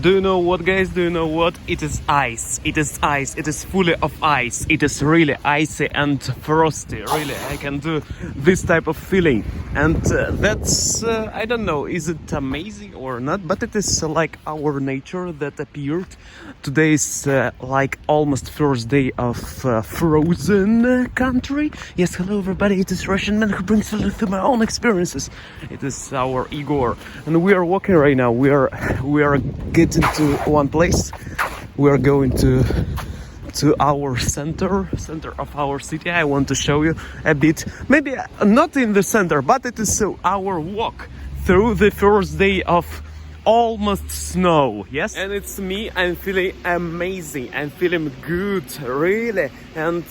Do you know what, guys? Do you know what? It is ice. It is ice. It is fully of ice. It is really icy and frosty. Really, I can do this type of feeling. And that's, I don't know, is it amazing or not? But it is like our nature that appeared. Today is like almost first day of frozen country. Yes, hello everybody. It is Russian man who brings you through my own experiences. It is our Igor. And we are walking right now. We are getting to one place. We are going to our center of our city. I want to show you a bit, maybe not in the center, but it is our walk through the first day of almost snow. Yes, and it's me. I'm feeling amazing. I'm feeling good, really. And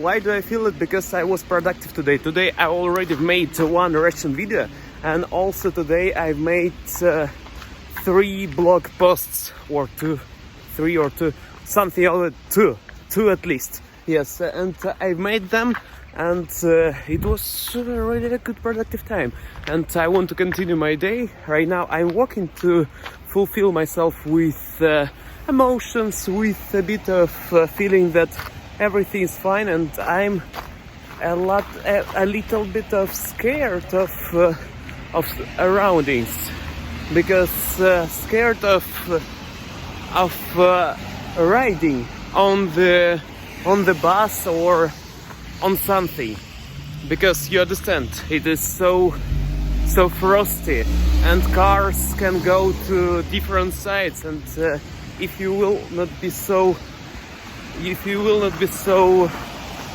why do I feel it? Because I was productive today. Today I already made one Russian video, and also today I've made 3 blog posts, or 2, 3 or 2, something other, 2 at least. Yes, and I made them, and it was really a good productive time. And I want to continue my day. Right now I'm walking to fulfill myself with emotions, with a bit of feeling that everything is fine, and I'm a little bit of scared of surroundings, because scared of riding on the bus or on something, because you understand it is so frosty and cars can go to different sides, and if you will not be so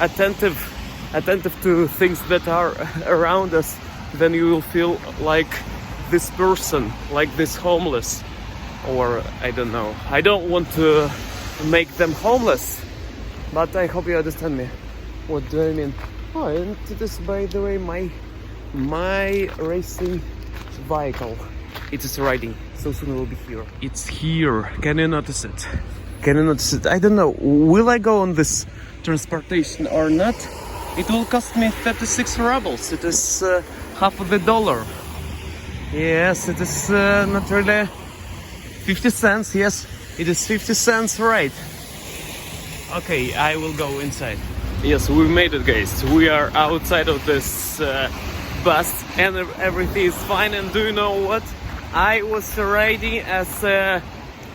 attentive to things that are around us, then you will feel like this person, like this homeless, or I don't know. I don't want to make them homeless, but I hope you understand me. What do I mean? Oh, and it is, by the way, my racing vehicle. It is riding. So soon it will be here. It's here. Can you notice it? Can you notice it? I don't know. Will I go on this transportation or not? It will cost me 36 rubles. It is half of the dollar. Yes, it is not really 50 cents. Yes, it is 50 cents, right? Okay, I will go inside. Yes, we made it, guys. We are outside of this bus, and everything is fine. And do you know what? I was riding as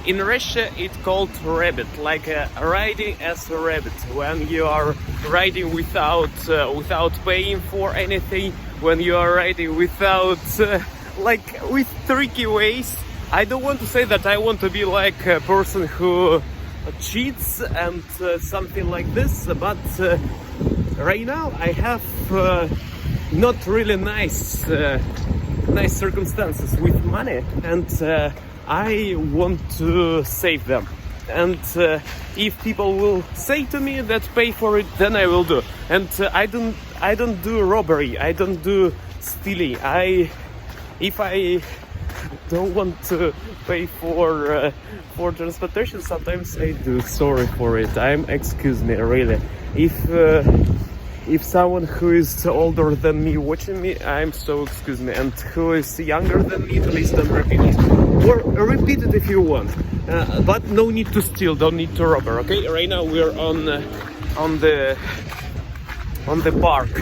in Russia it's called rabbit, like riding as a rabbit, when you are riding without paying for anything, when you are riding without like with tricky ways. I don't want to say that I want to be like a person who cheats and something like this, but right now I have not really nice circumstances with money, and I want to save them. And if people will say to me that pay for it, then I will do. And I don't do robbery. I don't do stealing. If I don't want to pay for transportation, sometimes I do. Sorry for it. Excuse me, really. If someone who is older than me watching me, excuse me, and who is younger than me, please don't repeat it. Or repeat it if you want, but no need to steal, don't need to rob. Okay, right now we are on the park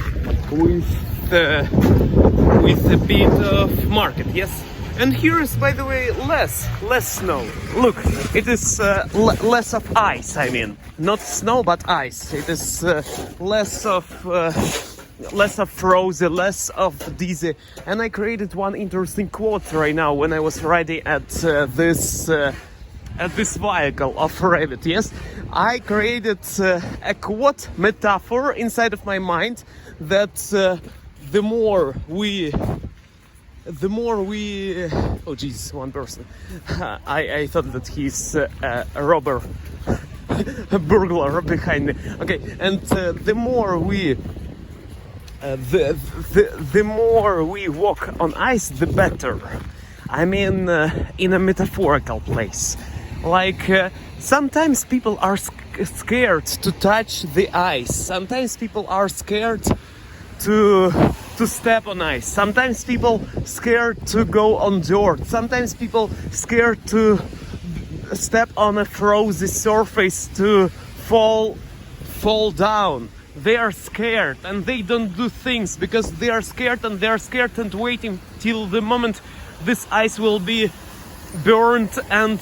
with a bit of market. Yes. And here is, by the way, less snow. Look, it is less of ice. I mean, not snow, but ice. It is less of frozen, less of dizzy. And I created one interesting quote right now when I was riding at this vehicle of rabbit. Yes, I created a quote metaphor inside of my mind that the more we oh jeez, one person. I thought that he's a robber, a burglar behind me. Okay, and the more we walk on ice, the better. I mean, in a metaphorical place. Like sometimes people are scared to touch the ice. Sometimes people are scared to step on ice. Sometimes people scared to go on dirt. Sometimes people scared to step on a frozen surface to fall down. They are scared and they don't do things because they are scared and waiting till the moment this ice will be burned and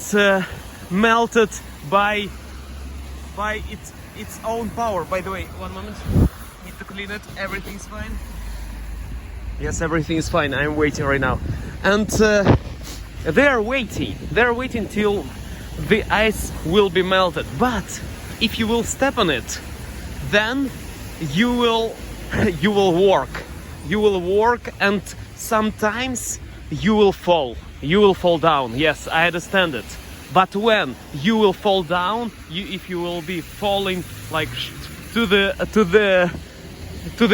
melted by its own power. By the way, one moment, need to clean it. Everything's fine. Yes, everything is fine. I'm waiting right now, and they are waiting till the ice will be melted. But if you will step on it, then you will work, and sometimes you will fall down. Yes, I understand it. But when you will fall down, if you will be falling like to the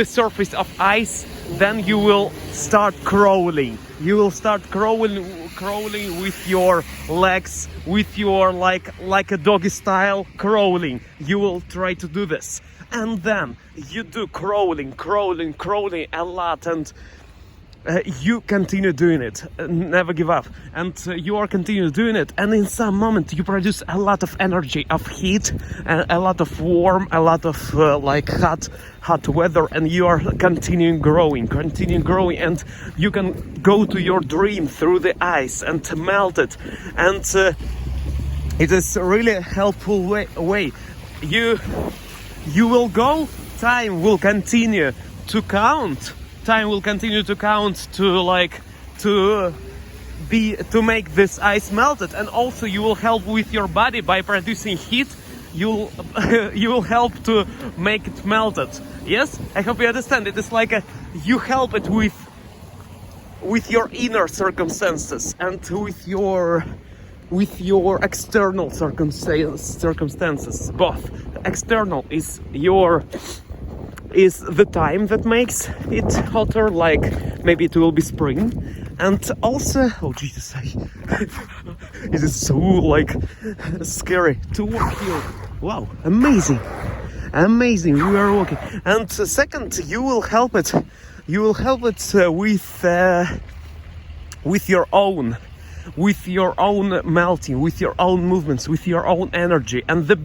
surface of ice, then you will start crawling. You will start crawling with your legs, with your like a doggy style crawling. You will try to do this, and then you do crawling a lot, and you continue doing it. Never give up, and you are continue doing it. And in some moment, you produce a lot of energy, of heat, a lot of warm, a lot of like hot weather, and you are continuing growing, and you can go to your dream through the ice and melt it. And it is really a helpful way. You will go. Time will continue to count. Time will continue to count to make this ice melted, and also you will help with your body by producing heat. You will help to make it melted. Yes, I hope you understand. It is like you help it with your inner circumstances and with your external circumstances. Both. External is the time that makes it hotter, like maybe it will be spring, and also, oh Jesus, it is so like scary to walk here. Wow, amazing, we are walking. And second, you will help it with your own melting, with your own movements, with your own energy. And the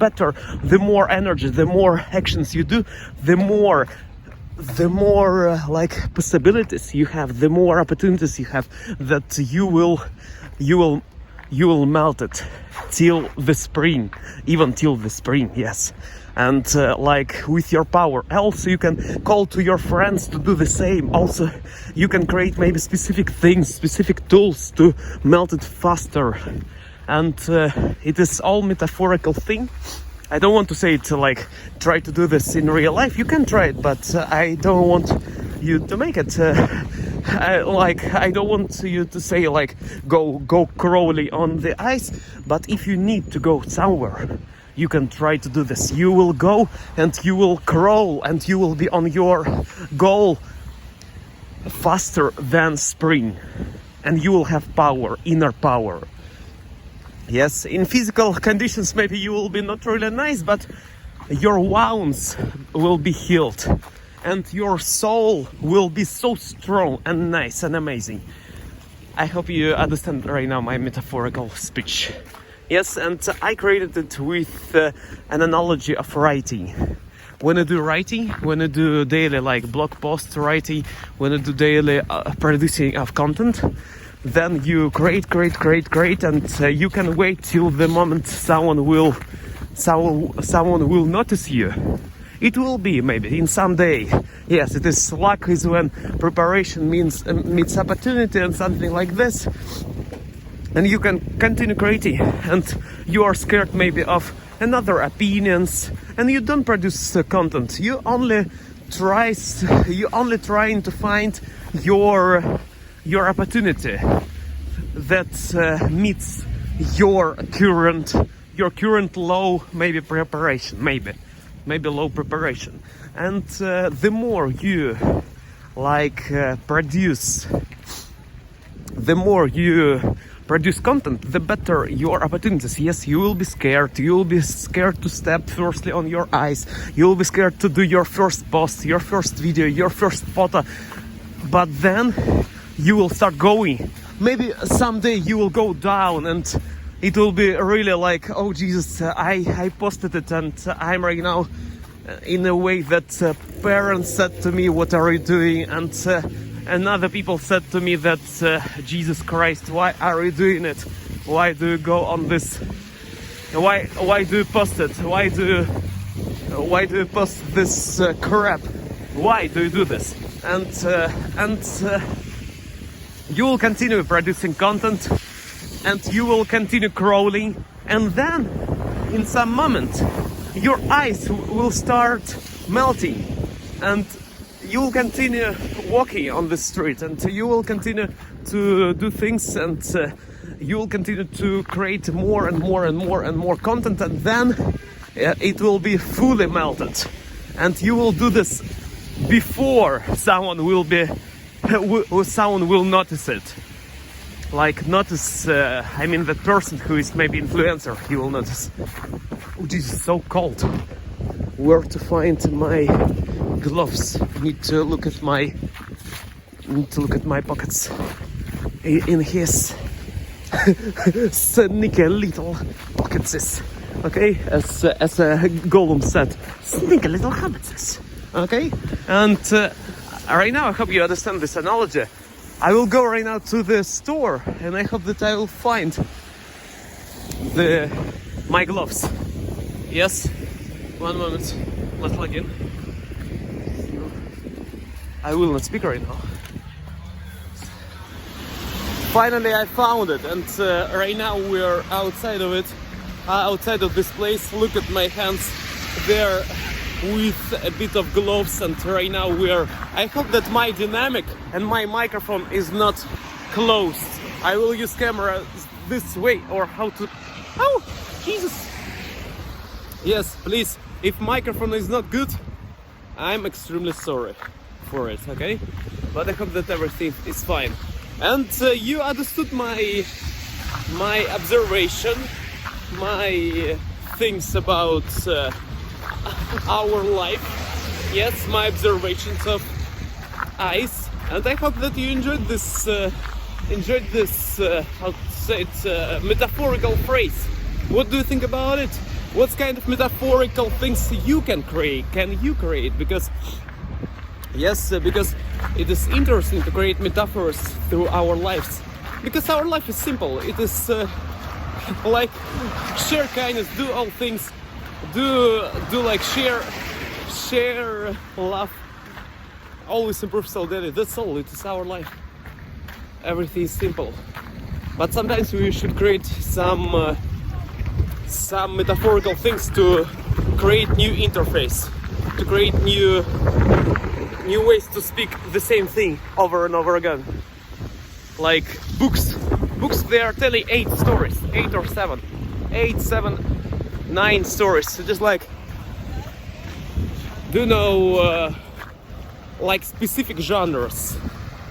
more energy, the more actions you do, the more like possibilities you have, the more opportunities you have, that you will melt it till the spring, even till the spring. Yes. And like with your power, also you can call to your friends to do the same. Also you can create maybe specific things, specific tools to melt it faster. And it is all metaphorical thing. I don't want to say it like try to do this in real life. You can try it, but I don't want you to make it I don't want you to say like go crawling on the ice. But if you need to go somewhere, you can try to do this. You will go and you will crawl, and you will be on your goal faster than spring, and you will have power, inner power. Yes, in physical conditions maybe you will be not really nice, but your wounds will be healed, and your soul will be so strong and nice and amazing. I hope you understand right now my metaphorical speech. Yes, and I created it with an analogy of writing. When I do writing, when I do daily like blog post writing, when I do daily producing of content, then you create, and you can wait till the moment someone will notice you. It will be maybe in some day. Yes, it is luck is when preparation meets opportunity and something like this. And you can continue creating, and you are scared maybe of another opinions, and you don't produce content. You only trying to find your opportunity that meets your current low maybe preparation, maybe low preparation. And the more you produce content, the better your opportunities. Yes, you will be scared. You will be scared to step firstly on your ice. You will be scared to do your first post, your first video, your first photo. But then you will start going. Maybe someday you will go down and it will be really like, oh Jesus, I posted it, and I'm right now in a way that parents said to me, what are you doing? And other people said to me that Jesus Christ, why are you doing it? Why do you go on this? Why do you post it? Why do you post this crap? Why do you do this? And you will continue producing content, and you will continue crawling, and then in some moment your ice will start melting, and you will continue walking on the street, and you will continue to do things, and you will continue to create more and more and more and more content, and then it will be fully melted, and you will do this before someone will notice it. Like notice, I mean the person who is maybe influencer, he will notice. Oh Jesus, so cold. Where to find my gloves? Need to look at my pockets. In his sneaky little pockets. Okay, as Gollum said, sneaky little habits. Okay, and right now I hope you understand this analogy. I will go right now to the store, and I hope that I will find my gloves. Yes, one moment. Let's log in. I will not speak right now. Finally, I found it, and right now we are outside of it, outside of this place. Look at my hands; they're with a bit of gloves, and right now I hope that my dynamic and my microphone is not closed. I will use camera this way, or oh Jesus, yes please, if microphone is not good, I'm extremely sorry for it, okay, but I hope that everything is fine. And you understood my observation, my things about our life. Yes, my observations of ice, and I hope that you enjoyed this how to say it, metaphorical phrase. What do you think about it? What kind of metaphorical things you can create? Can you create? Because yes, because it is interesting to create metaphors through our lives. Because our life is simple. It is like share kindness, do all things. Do like share love, always improve solidarity. That's all. It is our life. Everything is simple, but sometimes we should create some metaphorical things to create new interface, to create new ways to speak the same thing over and over again. Like books, they are telling 8 stories, 8 or 7, 9 stories, just like, do you know, like specific genres.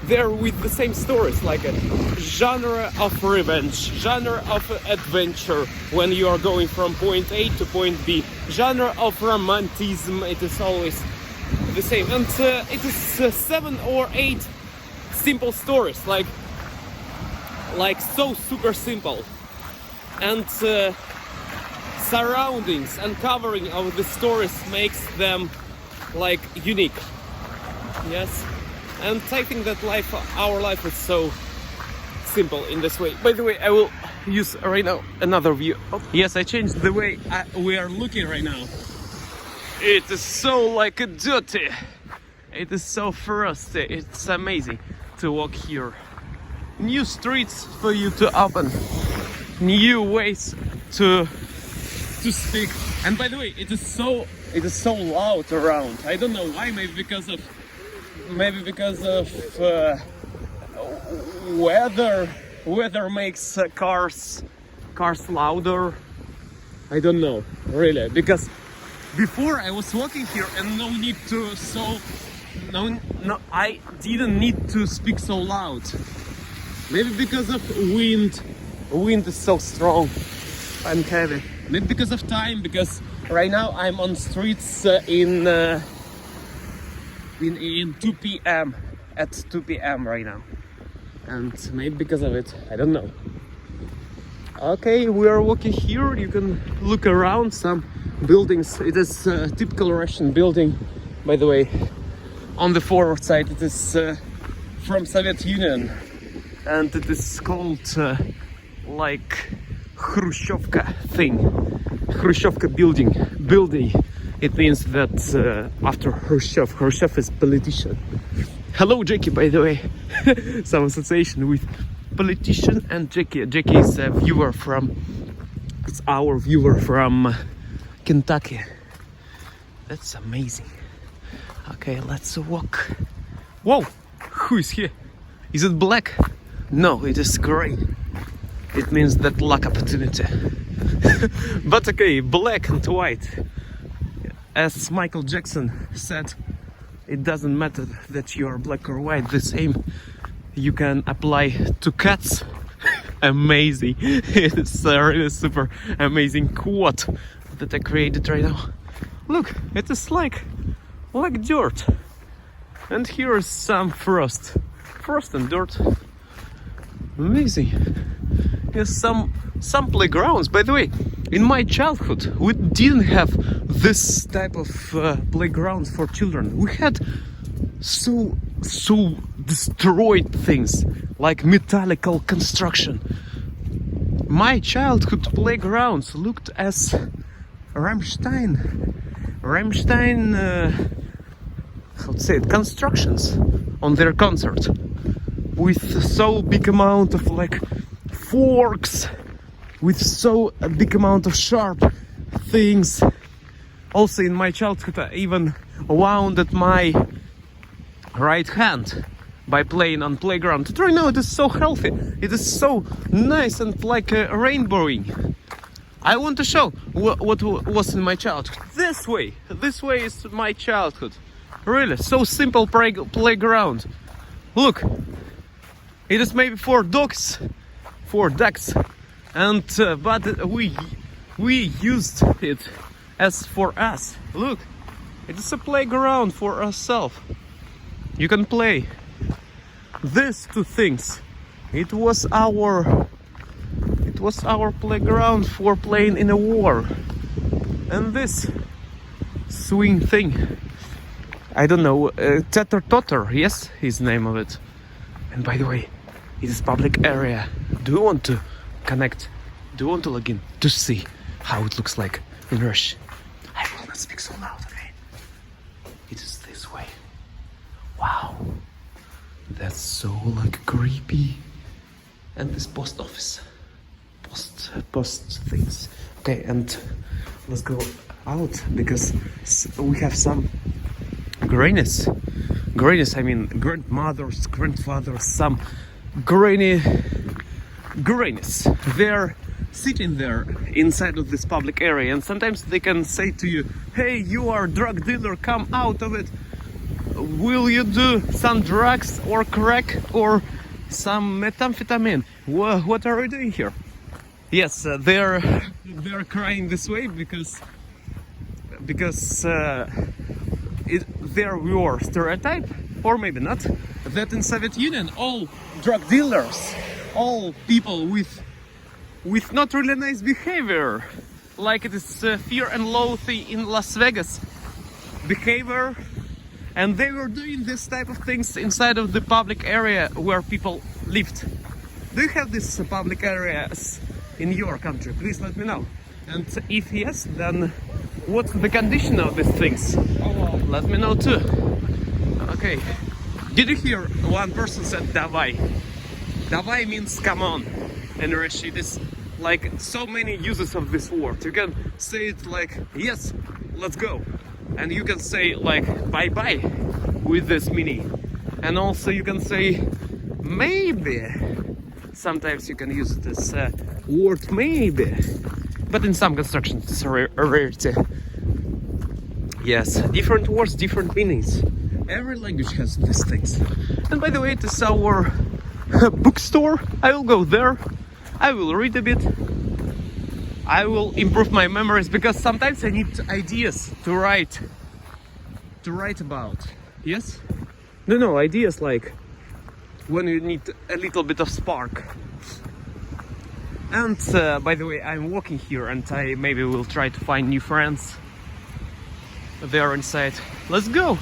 They're with the same stories, like a genre of revenge, genre of adventure when you are going from point A to point B, genre of romanticism. It is always the same, and it is 7 or 8 simple stories, like so super simple, and surroundings and covering of the stories makes them like unique. Yes, and I think that our life is so simple in this way. By the way, I will use right now another view. Oh, yes, I changed the way we are looking right now. It is so like dirty. It is so frosty. It's amazing to walk here. New streets for you to open, new ways to speak. And by the way, it is so loud around. I don't know why. Maybe because of weather makes cars louder. I don't know really, because before I was walking here and I didn't need to speak so loud. Maybe because of wind is so strong and heavy. Maybe because of time, because right now I'm on streets in 2 p.m. at 2 p.m. right now, and maybe because of it, I don't know. Okay, we are walking here. You can look around some buildings. It is a typical Russian building, by the way. On the forward side, it is from Soviet Union, and it is called like Khrushchevka thing, Khrushchevka building. It means that after Khrushchev is politician. Hello, Jackie, by the way. Some association with politician and Jackie. Jackie is a viewer from. It's our viewer from Kentucky. That's amazing. Okay, let's walk. Whoa, who is here? Is it black? No, it is gray. It means that luck opportunity. But okay, black and white. As Michael Jackson said, it doesn't matter that you are black or white, the same you can apply to cats. Amazing. It's a really super amazing quote that I created right now. Look, it is like dirt. And here is some frost and dirt. Amazing. Yes, some playgrounds. By the way, in my childhood we didn't have this type of playgrounds for children. We had so destroyed things like metallical construction. My childhood playgrounds looked as Rammstein how to say it, constructions on their concert, with so big amount of like forks, with so a big amount of sharp things. Also in my childhood I even wounded my right hand by playing on playground. Right now it is so healthy, it is so nice and like rainbowing. I want to show what was in my childhood. This way is my childhood. Really, so simple playground. Look, it is maybe for ducks, and but we used it as for us. Look, it is a playground for ourselves. You can play these two things. It was our playground for playing in a war. And this swing thing, I don't know, Tater Totter, yes, is the name of it. And by the way, it is public area. Do you want to connect? Do you want to log in to see how it looks like in Russia? I will not speak so loud, okay? It is this way. Wow, that's so like creepy. And this post office, post things. Okay, and let's go out because we have some grannies, I mean grandmothers, grandfathers, some grannies. They're sitting there inside of this public area, and sometimes they can say to you, hey, you are a drug dealer, come out of it. Will you do some drugs or crack or some methamphetamine? What are you doing here? Yes, they're crying this way because there were stereotype, or maybe not, that in Soviet Union all drug dealers, all people with not really nice behavior, like it is fear and loathing in Las Vegas behavior, and they were doing this type of things inside of the public area where people lived. Do you have these public areas in your country? Please let me know. And if yes, then what's the condition of these things? Let me know too. Okay. Did you hear one person said "davai"? Davai means come on. In Russian, it is like so many uses of this word. You can say it like yes, let's go, and you can say like bye bye with this meaning. And also you can say maybe. Sometimes you can use this word maybe, but in some constructions it's a rarity. Yes, different words, different meanings. Every language has these things. And by the way, it is our bookstore. I will go there, I will read a bit, I will improve my memories, because sometimes I need ideas to write about. Yes? No, ideas like when you need a little bit of spark. And by the way, I'm walking here, and I maybe will try to find new friends. They are inside. Let's go.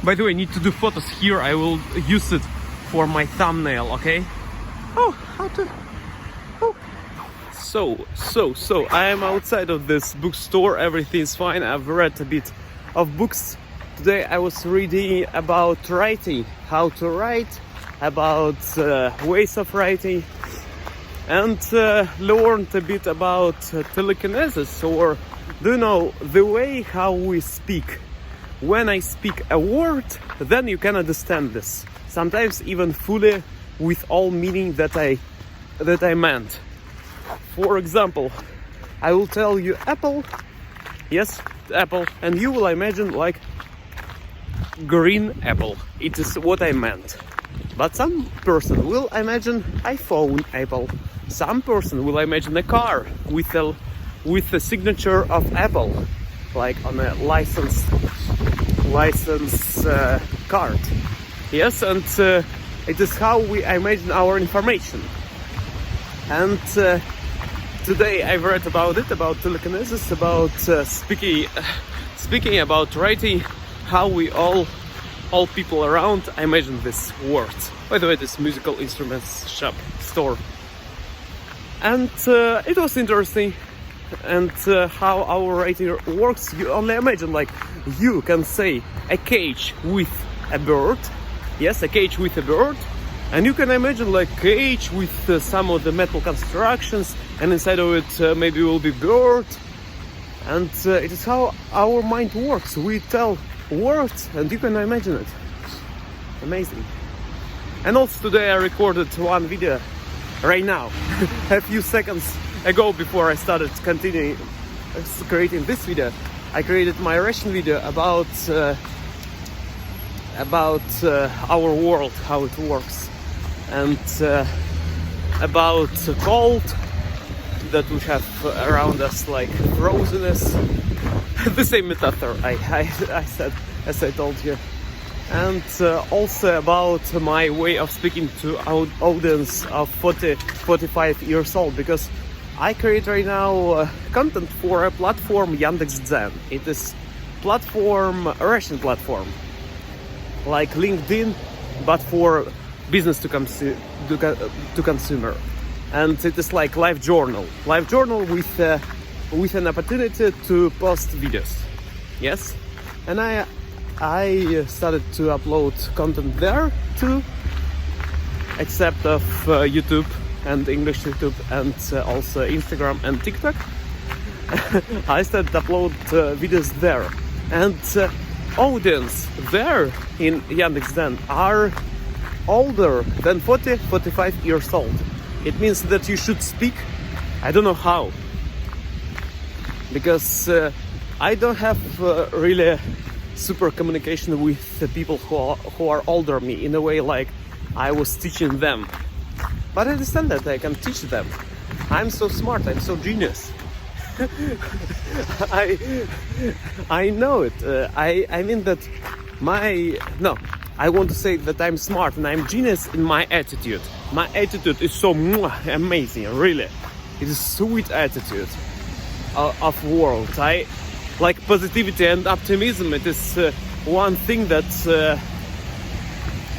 By the way, I need to do photos here. I will use it for my thumbnail. Okay. Oh, how to? Oh. So I am outside of this bookstore. Everything's fine. I've read a bit of books. Today I was reading about writing, how to write, about ways of writing, and learned a bit about telekinesis, or do you know the way how we speak. When I speak a word, then you can understand this. Sometimes even fully with all meaning that I meant. For example, I will tell you apple, yes, apple, and you will imagine like green apple. It is what I meant. But some person will imagine iPhone apple. Some person will imagine a car with the signature of Apple, like on a license card. Yes, and it is how we imagine our information. And today I've read about it, about telekinesis, about speaking, about writing, how we all people around imagine this word. By the way, this musical instruments shop store. And it was interesting. And how our writing works, you only imagine, like, you can say a cage with a bird. Yes, a cage with a bird. And you can imagine like cage with some of the metal constructions, and inside of it maybe will be bird. And it is how our mind works. We tell words and you can imagine it. Amazing. And also today I recorded one video right now, a few seconds ago, before I started continuing creating this video. I created my Russian video about our world, how it works, and about cold that we have around us, like frozenness. The same metaphor I said, as I told you. And also about my way of speaking to our audience of 45 years old, because I create right now content for a platform, Yandex.Zen. It is platform, a Russian platform, like LinkedIn, but for business to consumer. And it is like live journal with an opportunity to post videos. Yes, and I started to upload content there too, except of YouTube and English YouTube, and also Instagram and TikTok. I started to upload videos there, and audience there in Yandex.Zen are older than 45 years old. It means that you should speak. I don't know how, because I don't have really super communication with the people who are older than me, in a way like I was teaching them. But I understand that I can teach them. I'm so smart, I'm so genius. I know it. I mean that I want to say that I'm smart and I'm genius in my attitude. My attitude is so amazing, really. It is sweet attitude of world. I like positivity and optimism. It is one thing that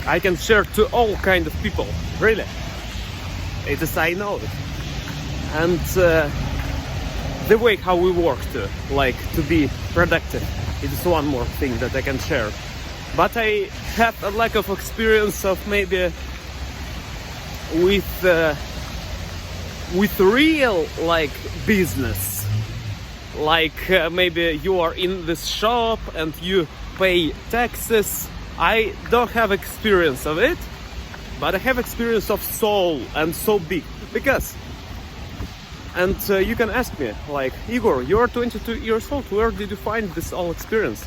I can share to all kind of people, really. It is, I know it. And the way how we work to be productive, it is one more thing that I can share. But I have a lack of experience of maybe with real like business. Like maybe you are in this shop and you pay taxes. I don't have experience of it, but I have experience of soul, and so big. Because, and you can ask me, like, Igor, you're 22 years old, where did you find this all experience?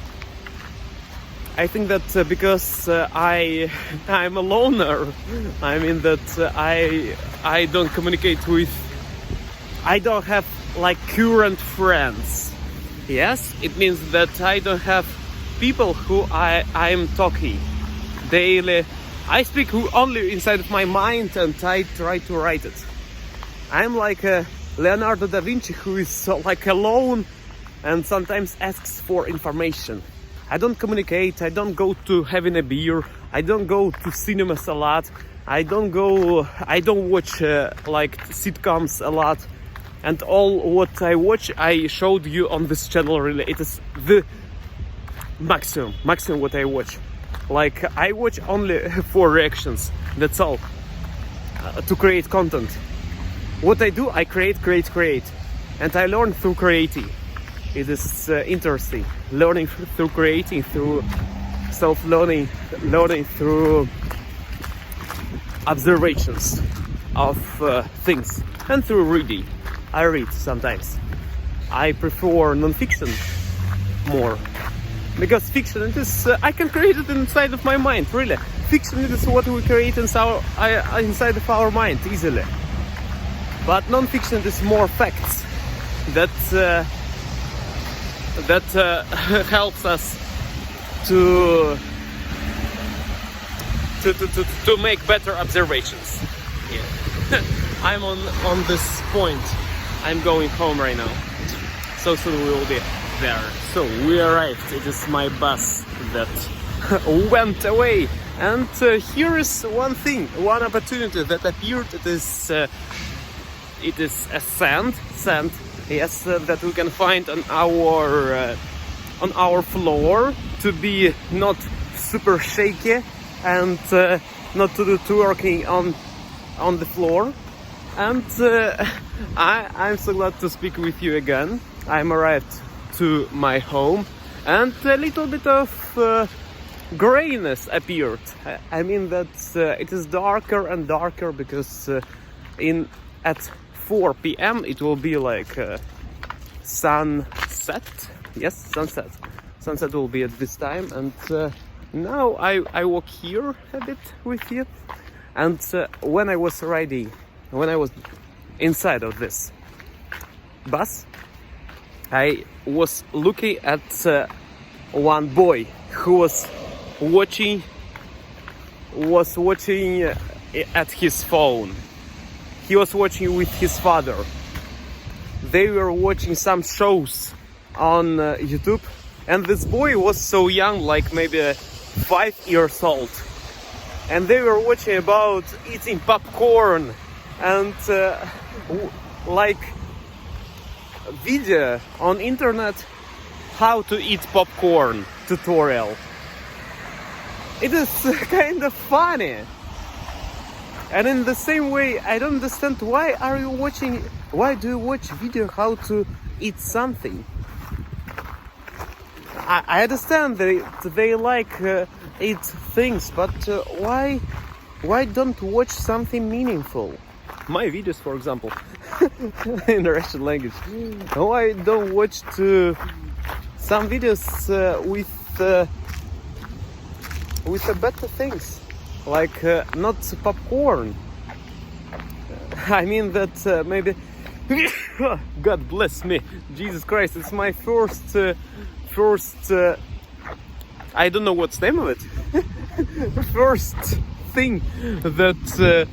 I think that because I'm a loner. I mean that I don't communicate with, I don't have like current friends. Yes, it means that I don't have people who I'm talking daily. I speak only inside of my mind, and I try to write it. I'm like a Leonardo da Vinci who is like alone and sometimes asks for information. I don't communicate, I don't go to having a beer, I don't go to cinemas a lot, I don't watch like sitcoms a lot, and all what I watch I showed you on this channel. Really, it is the maximum what I watch. Like I watch only 4 reactions, that's all, to create content. What I do, I create, and I learn through creating. It is interesting, learning through creating, through self-learning, learning through observations of things, and through reading. I read sometimes. I prefer non-fiction more, because fiction, it is I can create it inside of my mind. Really, fiction, it is what we create inside of our mind easily. But non-fiction is more facts that helps us to make better observations. Yeah. I'm on this point. I'm going home right now. So soon we will be there. So we arrived. It is my bus that went away. And here is one thing, one opportunity that appeared. It is a sand, yes, that we can find on our floor, to be not super shaky and not to do twerking on the floor. And I'm so glad to speak with you again. I'm arrived to my home, and a little bit of grayness appeared. I mean that it is darker and darker, because at 4 p.m. it will be like sunset. Yes, sunset. Sunset will be at this time, and now I walk here a bit with you. And when I was inside of this bus, I was looking at one boy who was watching at his phone. He was watching with his father. They were watching some shows on YouTube, and this boy was so young, like maybe 5 years old. And they were watching about eating popcorn and like video on internet, how to eat popcorn tutorial. It is kind of funny. And in the same way, I don't understand why do you watch video how to eat something? I understand they like eat things, but why don't watch something meaningful? My videos, for example, in the Russian language. Why don't watch some videos with better things, like not popcorn. I mean that maybe. God bless me, Jesus Christ! It's my first. I don't know what's the name of it. First thing that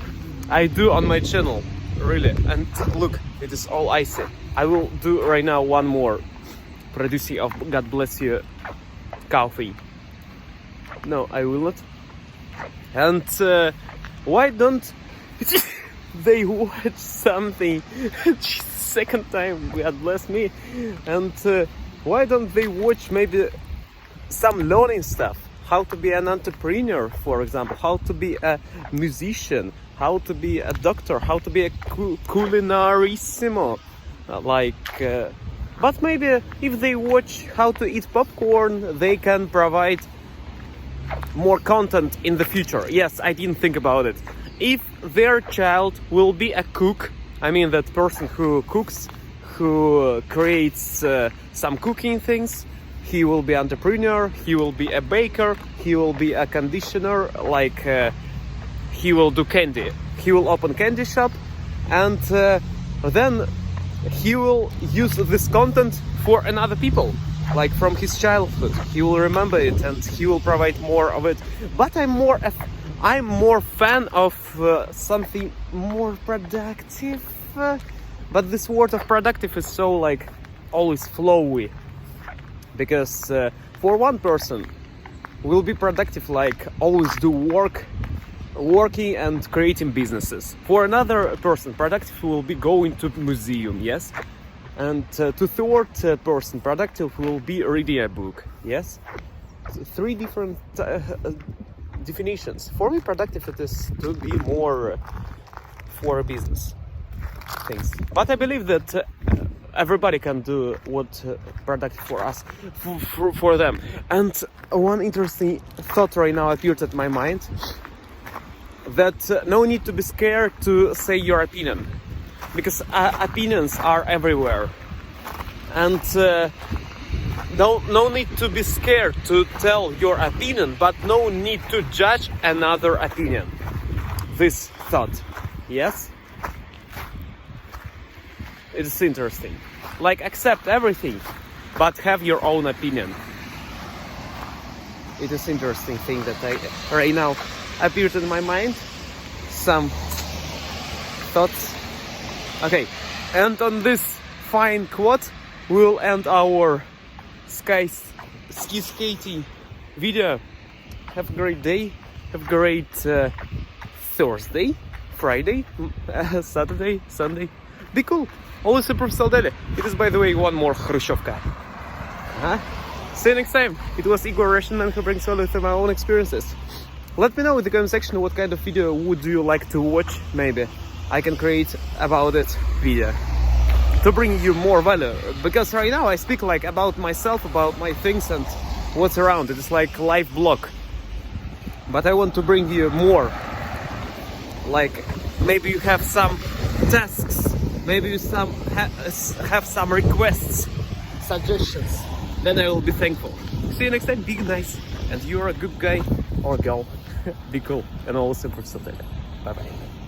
I do on my channel, really. And look, it is all icy. I will do right now one more producing of God bless you coffee. No, I will not. And why don't they watch something? Second time, God bless me. And why don't they watch maybe some learning stuff? How to be an entrepreneur, for example, how to be a musician, how to be a doctor, how to be a culinarissimo, but maybe if they watch how to eat popcorn, they can provide more content in the future. Yes, I didn't think about it. If their child will be a cook, I mean that person who cooks, who creates some cooking things, he will be entrepreneur, he will be a baker, he will be a conditioner, like he will do candy. He will open candy shop, and then he will use this content for another people, like from his childhood. He will remember it and he will provide more of it. But I'm more fan of something more productive, but this word of productive is so like always flowy, because for one person will be productive like always do working and creating businesses. For another person, productive will be going to museum, yes. And to third person, productive will be reading a book, yes. Three different definitions. For me, productive it is to be more for business things. But I believe that everybody can do what productive for us, for them. And one interesting thought right now appeared at my mind, that no need to be scared to say your opinion, because opinions are everywhere, and no need to be scared to tell your opinion, but no need to judge another opinion. This thought, yes, it is interesting. Like, accept everything, but have your own opinion. It is interesting thing that right now appeared in my mind. Some thoughts. Okay, and on this fine quote, we'll end our ski skating video. Have a great day. Have a great Thursday, Friday, Saturday, Sunday. Be cool. Always super daily. It is, by the way, one more Khrushchevka. See you next time. It was Igor Russian, who brings value through my own experiences. Let me know in the comment section what kind of video would you like to watch. Maybe I can create about it video to bring you more value, because right now I speak like about myself, about my things and what's around. It is like live blog, but I want to bring you more. Like, maybe you have some tasks, maybe you have some requests, suggestions, then I will be thankful. See you next time. Be nice, and you're a good guy or girl. Be cool, and always improve something. Bye bye.